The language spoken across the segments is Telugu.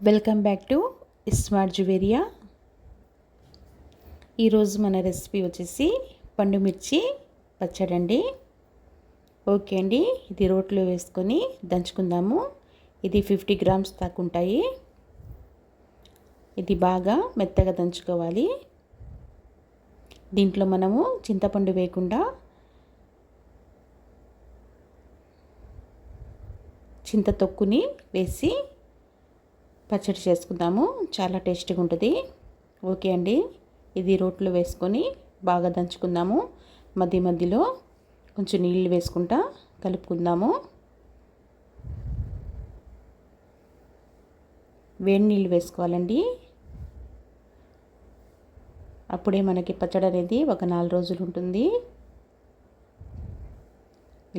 Welcome back to smart Juveria. ఈరోజు మన రెసిపీ వచ్చేసి పండు మిర్చి పచ్చడి అండి. ఓకే అండి, ఇది రోట్లో వేసుకొని దంచుకుందాము. ఇది 50 గ్రామ్స్ దాకా ఉంటాయి. ఇది బాగా మెత్తగా దంచుకోవాలి. దీంట్లో మనము చింతపండు వేయకుండా చింత తొక్కుని వేసి పచ్చడి చేసుకుందాము. చాలా టేస్టీగా ఉంటుంది. ఓకే అండి, ఇది రోట్లో వేసుకొని బాగా దంచుకుందాము. మధ్య మధ్యలో కొంచెం నీళ్ళు వేసుకుంటా కలుపుకుందాము. వేడి నీళ్ళు వేసుకోవాలండి. అప్పుడే మనకి పచ్చడి అనేది ఒక 4 రోజులు ఉంటుంది.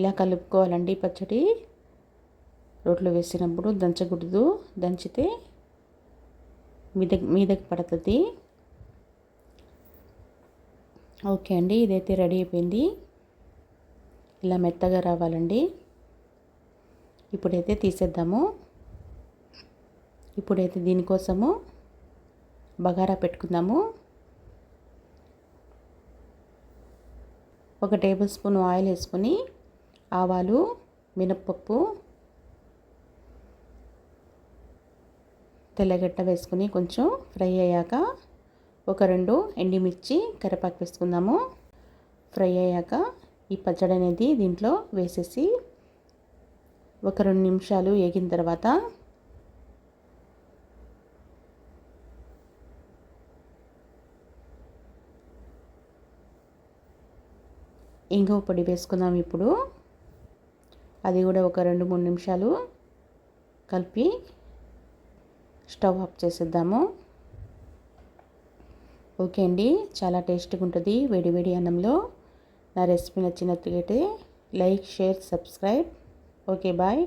ఇలా కలుపుకోవాలండి. పచ్చడి రోట్లో వేసినప్పుడు దంచకూడదు, దంచితే మీదకి పడుతుంది. ఓకే అండి, ఇదైతే రెడీ అయిపోయింది. ఇలా మెత్తగా రావాలండి. ఇప్పుడైతే తీసేద్దాము. ఇప్పుడైతే దీనికోసము బగారా పెట్టుకుందాము. 1 టేబుల్ స్పూన్ ఆయిల్ వేసుకొని ఆవాలు, మినప్పప్పు, తెల్లగడ్డ వేసుకొని కొంచెం ఫ్రై అయ్యాక 2 ఎండుమిర్చి, కరివేపాకు వేసుకుందాము. ఫ్రై అయ్యాక ఈ పచ్చడి అనేది దీంట్లో వేసేసి 2 నిమిషాలు వేగిన తర్వాత ఇంగువ పొడి వేసుకుందాం. ఇప్పుడు అది కూడా 2-3 నిమిషాలు కలిపి స్టవ్ ఆఫ్ చేసేద్దాము. ఓకే అండి, చాలా టేస్టీగా ఉంటుంది వేడి వేడి అన్నంలో. నా రెసిపీ నచ్చినట్లయితే like, share, subscribe. Okay, bye.